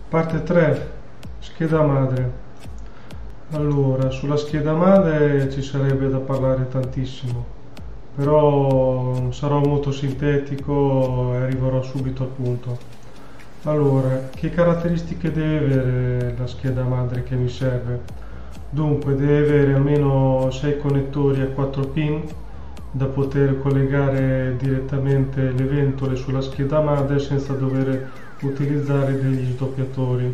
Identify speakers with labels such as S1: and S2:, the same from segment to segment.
S1: Parte 3, scheda madre. Allora, sulla scheda madre ci sarebbe da parlare tantissimo, però sarò molto sintetico e arriverò subito al punto. Allora, che caratteristiche deve avere la scheda madre che mi serve? Dunque, deve avere almeno 6 connettori a 4 pin da poter collegare direttamente le ventole sulla scheda madre senza dover utilizzare degli sdoppiatori,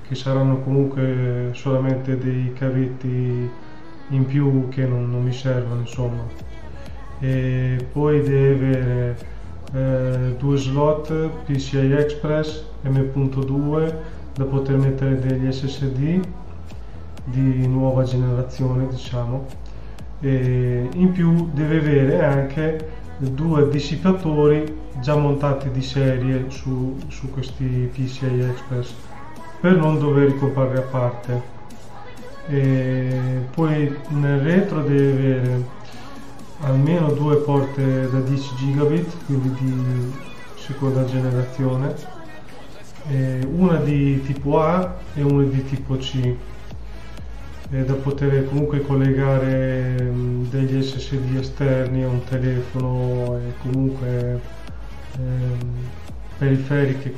S1: che saranno comunque solamente dei cavetti in più che non mi servono, insomma. E poi deve avere due slot PCI Express M.2 da poter mettere degli SSD di nuova generazione, diciamo. E in più deve avere anche due dissipatori già montati di serie su questi PCI Express per non dover ricomprare a parte. E poi nel retro deve avere almeno due porte da 10 gigabit, quindi di seconda generazione, una di tipo A e una di tipo C, da poter comunque collegare degli SSD esterni a un telefono e comunque periferiche,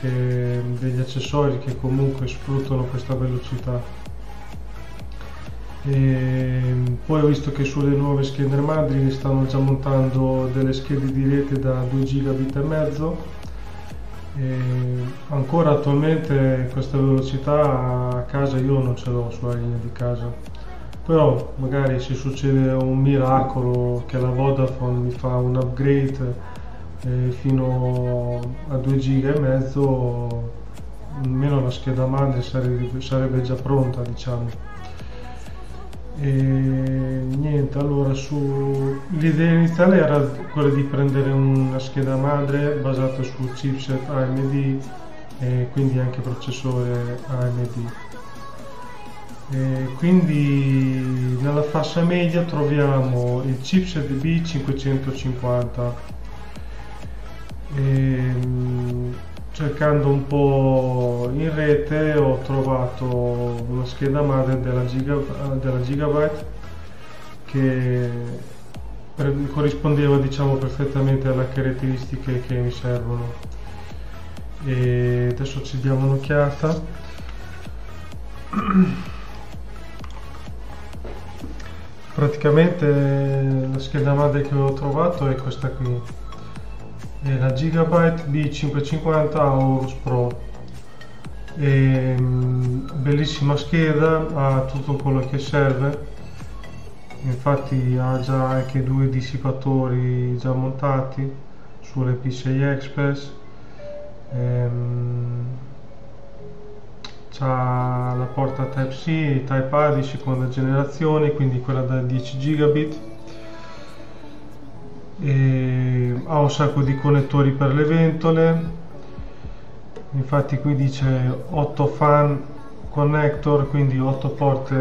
S1: degli accessori che comunque sfruttano questa velocità. Poi ho visto che sulle nuove schede madri stanno già montando delle schede di rete da 2 gigabit e mezzo. Ancora attualmente questa velocità a casa io non ce l'ho sulla linea di casa, però magari se succede un miracolo che la Vodafone mi fa un upgrade fino a 2 giga e mezzo, almeno la scheda madre sarebbe già pronta, diciamo. E niente, allora l'idea iniziale era quella di prendere una scheda madre basata su chipset AMD e quindi anche processore AMD. Quindi nella fascia media troviamo il chipset B550. Cercando un po' in rete ho trovato una scheda madre della Gigabyte che corrispondeva, diciamo, perfettamente alle caratteristiche che mi servono. E adesso ci diamo un'occhiata. Praticamente la scheda madre che ho trovato è questa qui, è la Gigabyte B550 Aorus Pro. Bellissima scheda, ha tutto quello che serve, infatti ha già anche due dissipatori già montati sulle PCI Express, c'ha la porta Type-C e Type-A di seconda generazione, quindi quella da 10 gigabit. Ha un sacco di connettori per le ventole, infatti qui dice 8 fan connector, quindi 8 porte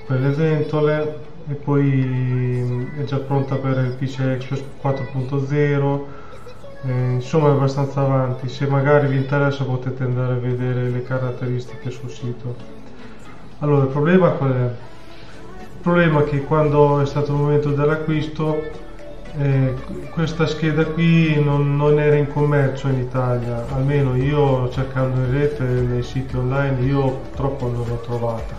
S1: per le ventole, e poi è già pronta per il PCI Express 4.0. Insomma è abbastanza avanti. Se magari vi interessa potete andare a vedere le caratteristiche sul sito. Allora, il problema qual è? Il problema è che quando è stato il momento dell'acquisto questa scheda qui non era in commercio in Italia, almeno io cercando in rete nei siti online io purtroppo non l'ho trovata,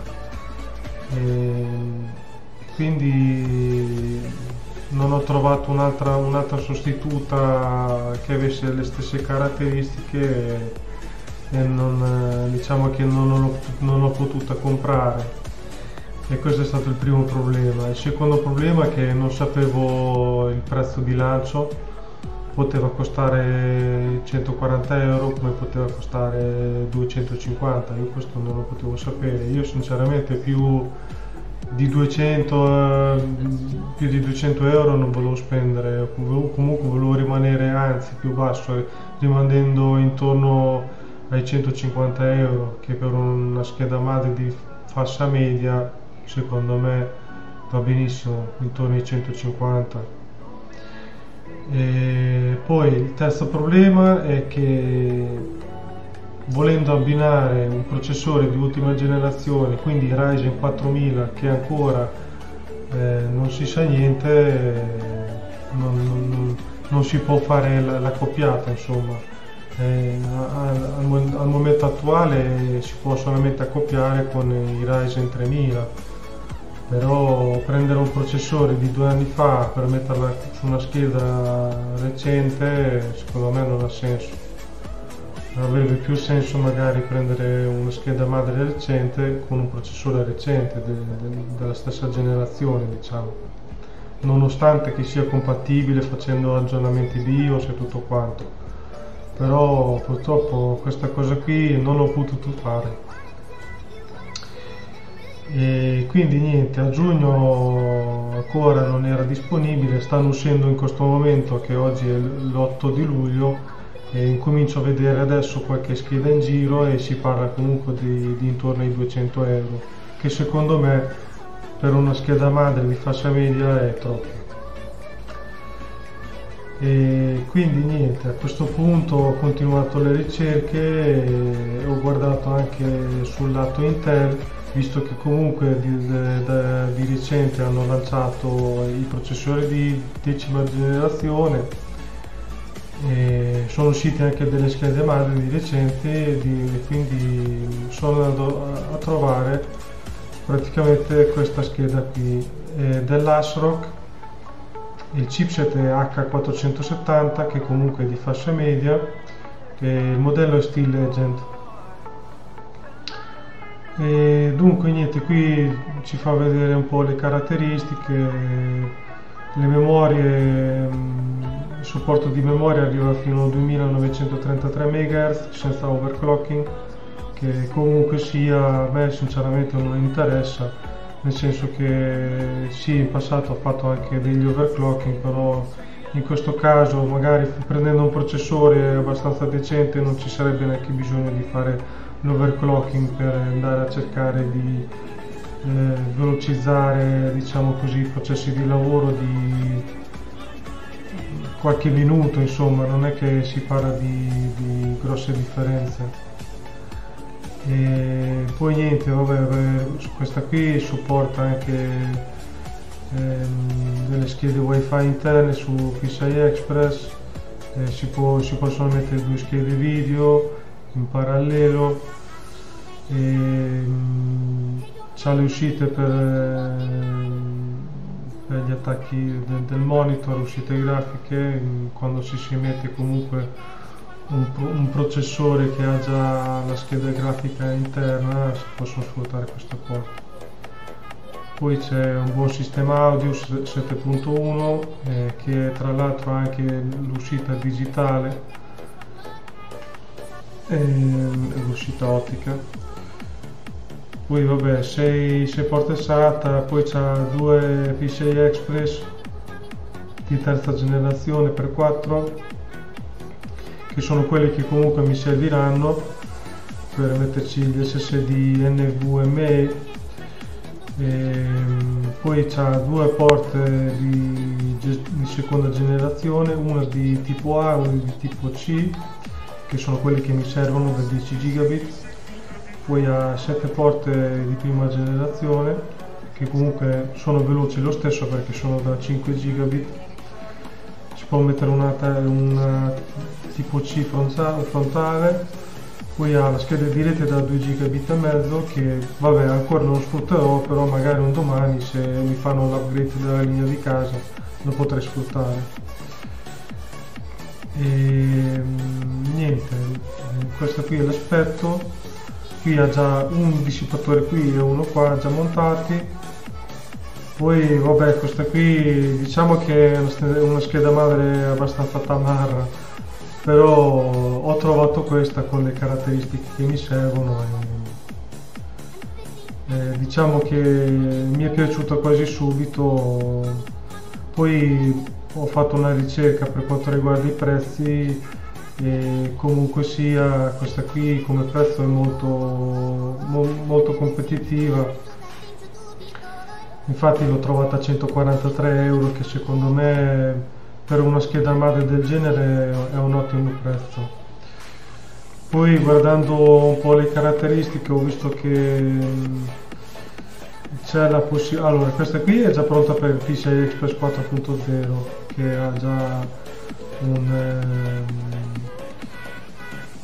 S1: quindi non ho trovato un'altra sostituta che avesse le stesse caratteristiche e diciamo che non l'ho potuta comprare. E questo è stato il primo problema. Il secondo problema è che non sapevo il prezzo di lancio, poteva costare 140 euro come poteva costare 250, io questo non lo potevo sapere. Io sinceramente più di 200 euro non volevo spendere, comunque volevo rimanere, anzi più basso, rimanendo intorno ai 150 euro, che per una scheda madre di fascia media secondo me va benissimo, intorno ai 150. E poi il terzo problema è che volendo abbinare un processore di ultima generazione, quindi Ryzen 4000, che ancora non si sa niente, non si può fare l'accoppiata, insomma. Al momento attuale si può solamente accoppiare con i Ryzen 3000, però prendere un processore di 2 anni fa per metterla su una scheda recente secondo me non ha senso. Avrebbe più senso magari prendere una scheda madre recente con un processore recente della stessa generazione, diciamo, nonostante che sia compatibile facendo aggiornamenti BIOS e tutto quanto. Però purtroppo questa cosa qui non l'ho potuto fare. E quindi niente, a giugno ancora non era disponibile, stanno uscendo in questo momento, che oggi è l'8 di luglio, e incomincio a vedere adesso qualche scheda in giro e si parla comunque di intorno ai 200 euro, che secondo me per una scheda madre di fascia media è troppo. E quindi niente, a questo punto ho continuato le ricerche e ho guardato anche sul lato Intel, visto che comunque di recente hanno lanciato i processori di 10ª generazione e sono uscite anche delle schede madre di recente, quindi sono andato a trovare praticamente questa scheda qui dell'ASRock. Il chipset è H470, che comunque è di fascia media, e il modello è Steel Legend. E dunque niente, qui ci fa vedere un po' le caratteristiche, le memorie. Il supporto di memoria arriva fino a 2933 MHz senza overclocking, che comunque sia a me sinceramente non interessa, nel senso che sì, in passato ho fatto anche degli overclocking, però in questo caso magari prendendo un processore abbastanza decente non ci sarebbe neanche bisogno di fare l'overclocking per andare a cercare di velocizzare, diciamo così, i processi di lavoro di qualche minuto, insomma, non è che si parla di grosse differenze. E poi niente, vabbè, questa qui supporta anche delle schede wifi interne su PCI Express, si possono mettere 2 schede video in parallelo, c'ha le uscite per gli attacchi del monitor, uscite grafiche, quando si mette comunque un processore che ha già la scheda grafica interna si possono sfruttare queste porte. Poi c'è un buon sistema audio 7.1 che tra l'altro ha anche l'uscita digitale e l'uscita ottica. Poi vabbè, 6 porte SATA, poi c'ha 2 PCI Express di 3ª generazione per 4, che sono quelli che comunque mi serviranno per metterci gli SSD NVMe. Poi c'ha 2 porte di 2ª generazione, una di tipo A e una di tipo C, che sono quelli che mi servono da 10 gigabit. Poi ha 7 porte di 1ª generazione, che comunque sono veloci lo stesso perché sono da 5 gigabit. Si può mettere una tipo C frontale. Poi ha la scheda di rete da 2 gigabit e mezzo, che vabbè ancora non sfrutterò, però magari un domani, se mi fanno l'upgrade della linea di casa, lo potrei sfruttare. E niente, questo qui è l'aspetto. Qui ha già un dissipatore qui e uno qua già montati. Poi vabbè, questa qui diciamo che è una scheda madre abbastanza tamarra, però ho trovato questa con le caratteristiche che mi servono e diciamo che mi è piaciuta quasi subito. Poi ho fatto una ricerca per quanto riguarda i prezzi e comunque sia questa qui come prezzo è molto competitiva. Infatti l'ho trovata a 143 euro, che secondo me per una scheda madre del genere è un ottimo prezzo. Poi guardando un po' le caratteristiche ho visto che c'è la possibilità. Allora, questa qui è già pronta per il PCI Express 4.0, che ha già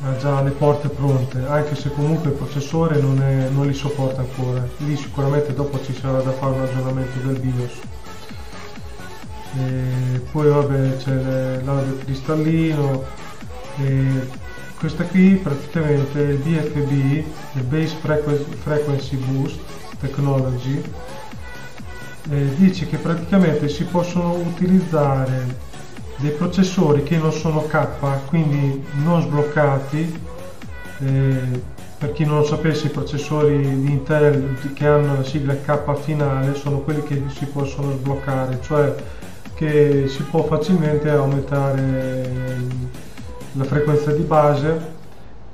S1: ha già le porte pronte, anche se comunque il processore non li sopporta ancora. Lì sicuramente dopo ci sarà da fare un aggiornamento del BIOS. E poi vabbè c'è l'audio cristallino, e questa qui praticamente è il BFB, il Base Frequency Boost Technology, dice che praticamente si possono utilizzare dei processori che non sono K, quindi non sbloccati. Per chi non lo sapesse, i processori di Intel che hanno la sigla K finale sono quelli che si possono sbloccare, cioè che si può facilmente aumentare la frequenza di base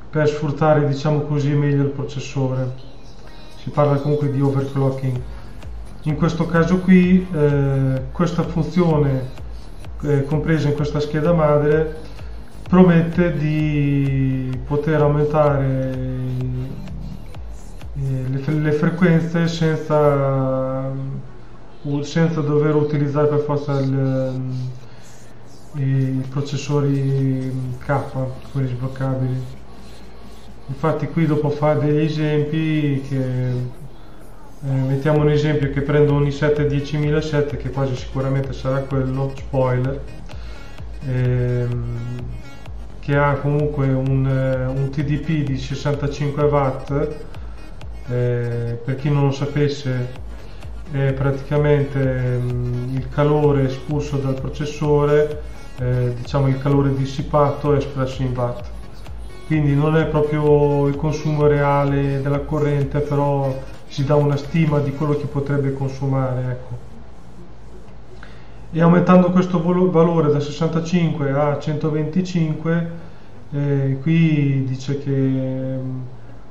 S1: per sfruttare, diciamo così, meglio il processore. Si parla comunque di overclocking. In questo caso qui questa funzione compresa in questa scheda madre promette di poter aumentare le frequenze senza dover utilizzare per forza i processori K, quelli sbloccabili. Infatti qui dopo fa degli esempi che mettiamo un esempio che prendo un i7 10007, che quasi sicuramente sarà quello, spoiler, che ha comunque un TDP di 65 watt. Per chi non lo sapesse, è praticamente il calore espulso dal processore, diciamo il calore dissipato è espresso in watt, quindi non è proprio il consumo reale della corrente, però si dà una stima di quello che potrebbe consumare, ecco. E aumentando questo valore da 65 a 125, qui dice che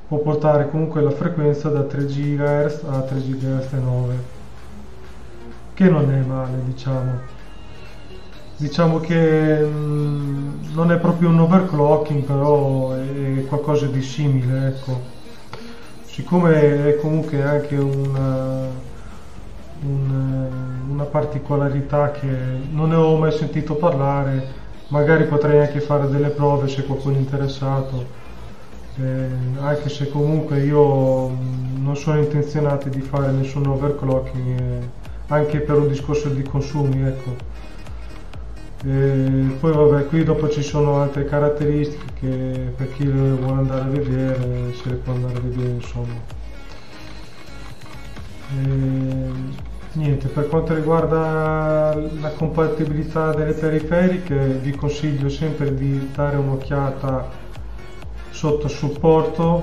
S1: può portare comunque la frequenza da 3 GHz a 3 GHz e 9, che non è male, diciamo che non è proprio un overclocking, però è qualcosa di simile, ecco. Siccome è comunque anche una particolarità che non ne ho mai sentito parlare, magari potrei anche fare delle prove se qualcuno è interessato, anche se comunque io non sono intenzionato di fare nessun overclocking, anche per un discorso di consumi, ecco. Poi vabbè, qui dopo ci sono altre caratteristiche che per chi le vuole andare a vedere se le può andare a vedere, insomma. Niente, per quanto riguarda la compatibilità delle periferiche, vi consiglio sempre di dare un'occhiata sotto supporto,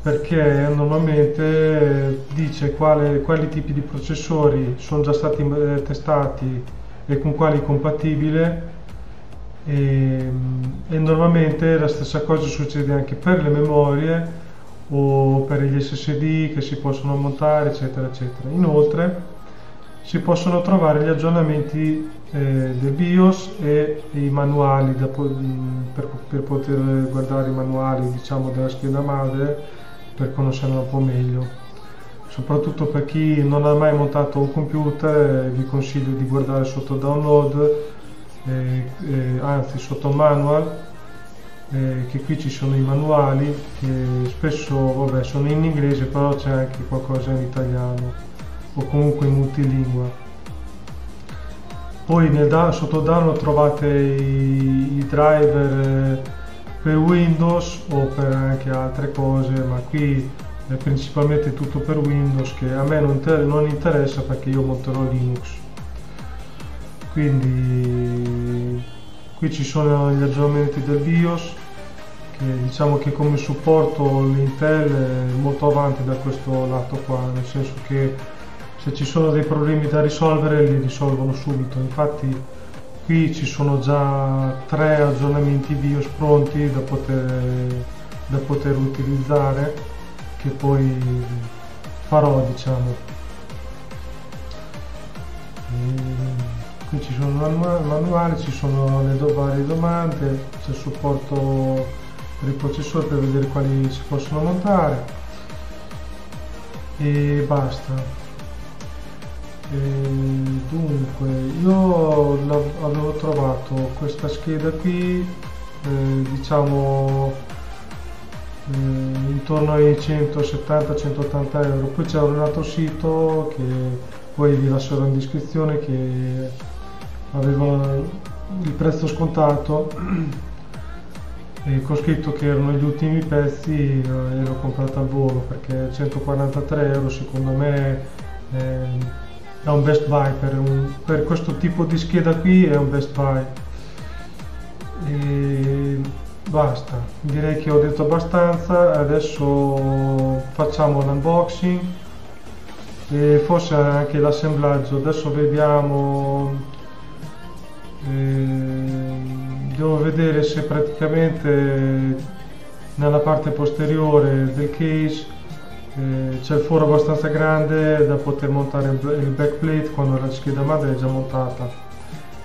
S1: perché normalmente dice quali tipi di processori sono già stati testati e con quali compatibile, e normalmente la stessa cosa succede anche per le memorie o per gli SSD che si possono montare, eccetera eccetera. Inoltre si possono trovare gli aggiornamenti del BIOS e i manuali per poter guardare i manuali, diciamo, della scheda madre, per conoscerla un po' meglio. Soprattutto per chi non ha mai montato un computer, vi consiglio di guardare sotto download, anzi sotto manual, che qui ci sono i manuali che spesso vabbè, sono in inglese, però c'è anche qualcosa in italiano o comunque in multilingua. Poi sotto download trovate i driver per Windows o per anche altre cose, ma qui è principalmente tutto per Windows, che a me non interessa perché io monterò Linux. Quindi qui ci sono gli aggiornamenti del BIOS, che diciamo che come supporto l'Intel è molto avanti da questo lato qua, nel senso che se ci sono dei problemi da risolvere li risolvono subito. Infatti qui ci sono già 3 aggiornamenti BIOS pronti da poter utilizzare, che poi farò, diciamo. Qui ci sono il manuale, ci sono le varie domande, c'è il supporto per il processore per vedere quali si possono montare e basta. Dunque io avevo trovato questa scheda qui diciamo intorno ai 170-180 euro. Poi c'era un altro sito che poi vi lascerò in descrizione che aveva il prezzo scontato e con scritto che erano gli ultimi pezzi, e l'ho comprata al volo perché 143 euro secondo me è un best buy per questo tipo di scheda qui, è un best buy. E basta, direi che ho detto abbastanza. Adesso facciamo l'unboxing e forse anche l'assemblaggio. Adesso vediamo, devo vedere se praticamente nella parte posteriore del case c'è il foro abbastanza grande da poter montare il backplate quando la scheda madre è già montata.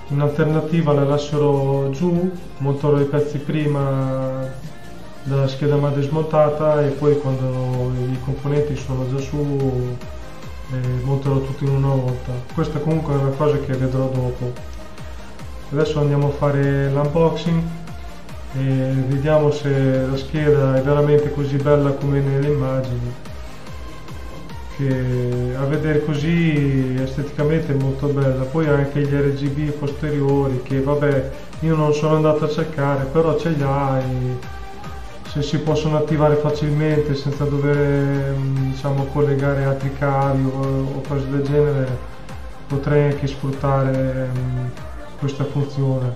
S1: In alternativa la lascerò giù, monterò i pezzi prima della scheda madre smontata e poi quando i componenti sono già su monterò tutto in una volta. Questa comunque è una cosa che vedrò dopo. Adesso andiamo a fare l'unboxing e vediamo se la scheda è veramente così bella come nelle immagini, che a vedere così esteticamente è molto bella. Poi anche gli RGB posteriori che vabbè io non sono andato a cercare, però ce li ha e se si possono attivare facilmente senza dover diciamo collegare altri cavi o cose del genere, potrei anche sfruttare questa funzione.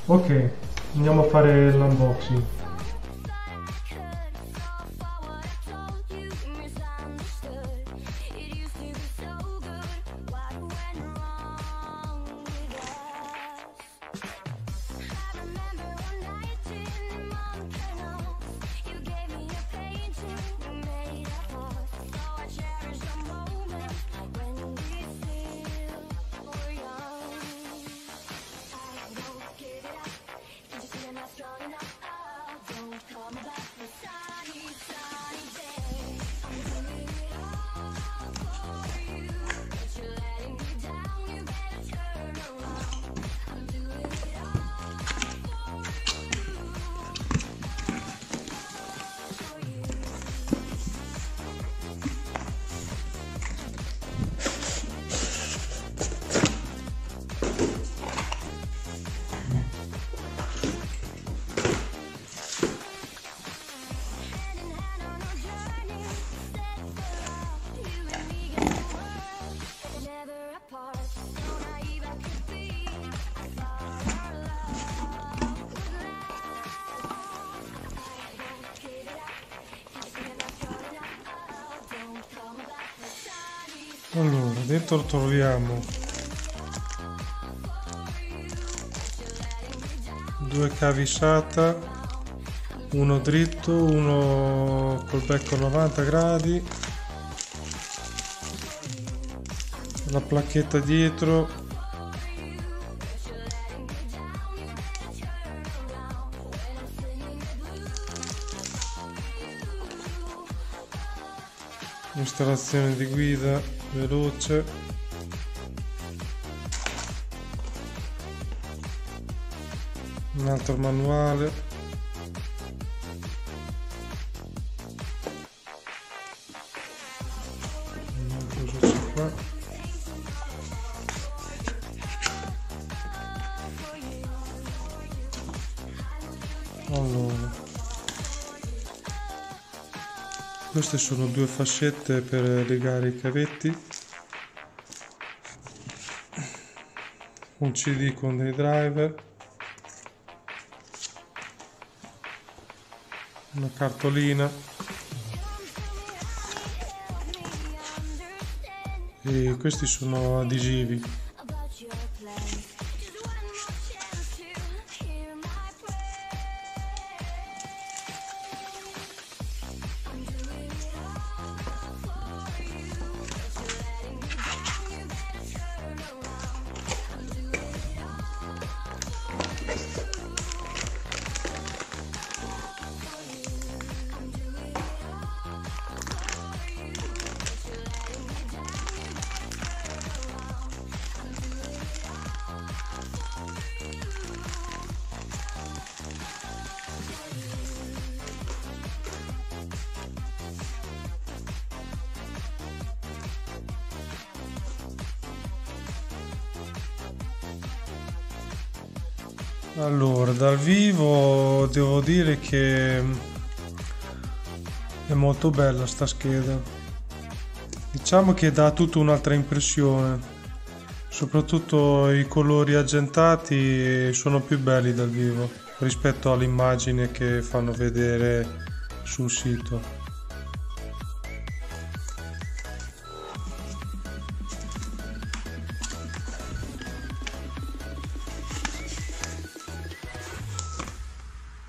S1: Ok, andiamo a fare l'unboxing. Allora, dentro troviamo due cavi SATA, uno dritto, uno col becco a 90 gradi, la placchetta dietro, installazione di guida veloce, un altro manuale, cosa c'è qua? Allora, queste sono due fascette per legare i cavetti, un CD con dei driver, una cartolina e questi sono adesivi. Allora, dal vivo devo dire che è molto bella sta scheda. Diciamo che dà tutta un'altra impressione, soprattutto i colori argentati sono più belli dal vivo rispetto all'immagine che fanno vedere sul sito.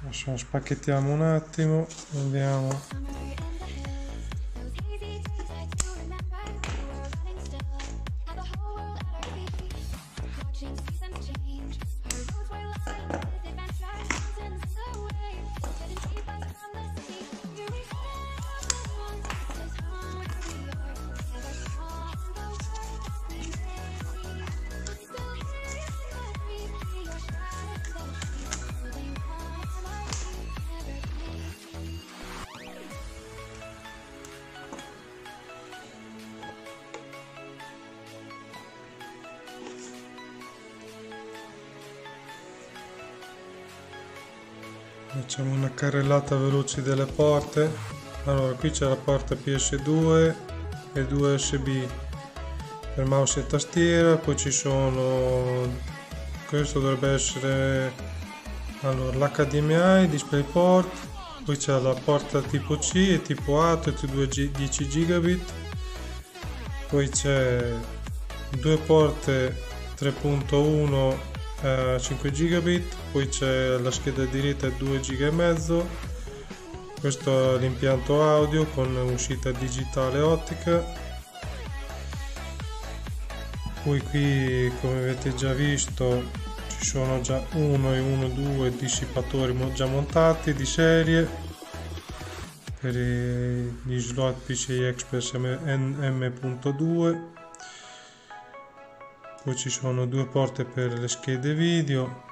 S1: Adesso spacchettiamo un attimo, vediamo. Facciamo una carrellata veloce delle porte. Allora, qui c'è la porta PS2 e due USB per mouse e tastiera, poi ci sono, questo dovrebbe essere, allora, l'HDMI, DisplayPort, poi c'è la porta tipo C e tipo A, tutti e due 10 gigabit, poi c'è due porte 3.1 5 gigabit, poi c'è la scheda di rete 2 giga e mezzo, questo è l'impianto audio con uscita digitale ottica, poi qui come avete già visto ci sono già uno e uno due dissipatori già montati di serie per gli slot PCI Express M.2. Poi ci sono due porte per le schede video,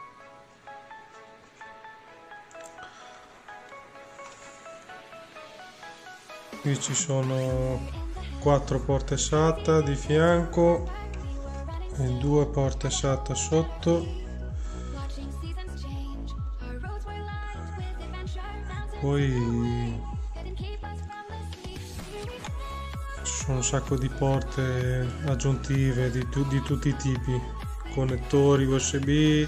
S1: qui ci sono 4 porte SATA di fianco e 2 porte SATA sotto, poi ci sono un sacco di porte aggiuntive di tutti i tipi, connettori USB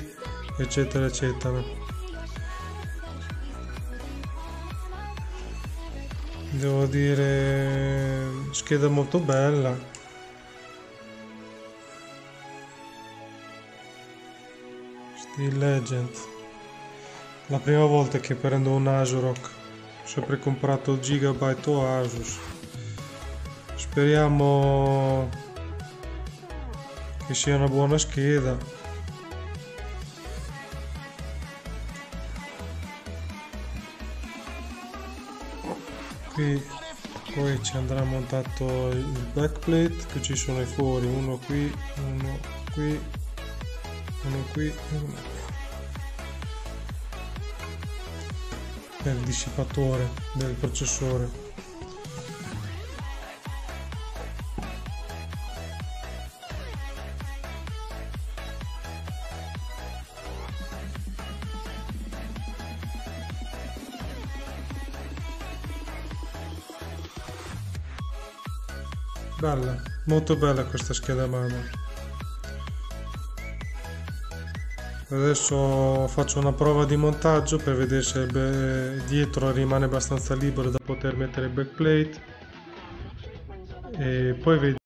S1: eccetera eccetera. Devo dire, scheda molto bella. Steel Legend. La prima volta che prendo un ASRock, ho sempre comprato Gigabyte o Asus. Speriamo che sia una buona scheda. Qui poi ci andrà montato il backplate, che ci sono i fori, uno qui, uno qui, uno qui e uno qui. Per il dissipatore del processore. Bella, molto bella questa scheda madre. Adesso faccio una prova di montaggio per vedere se dietro rimane abbastanza libero da poter mettere il backplate e poi vediamo.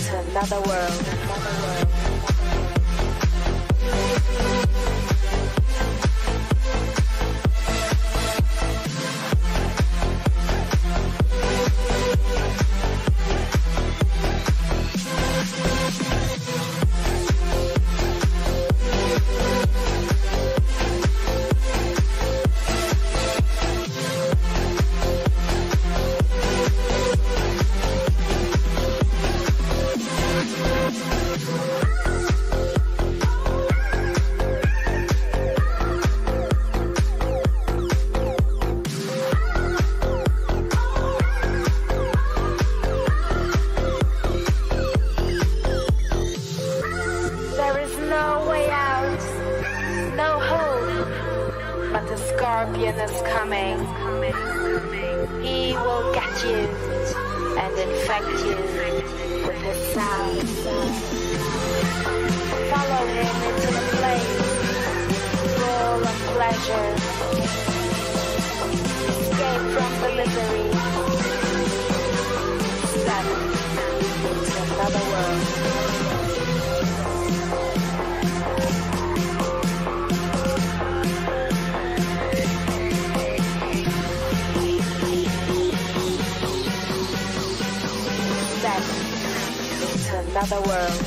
S2: into another world. But the scorpion is coming. He will get you and infect you with his sound. Follow him into the place full of pleasure. Escape from the misery. Step into another world. Into another world.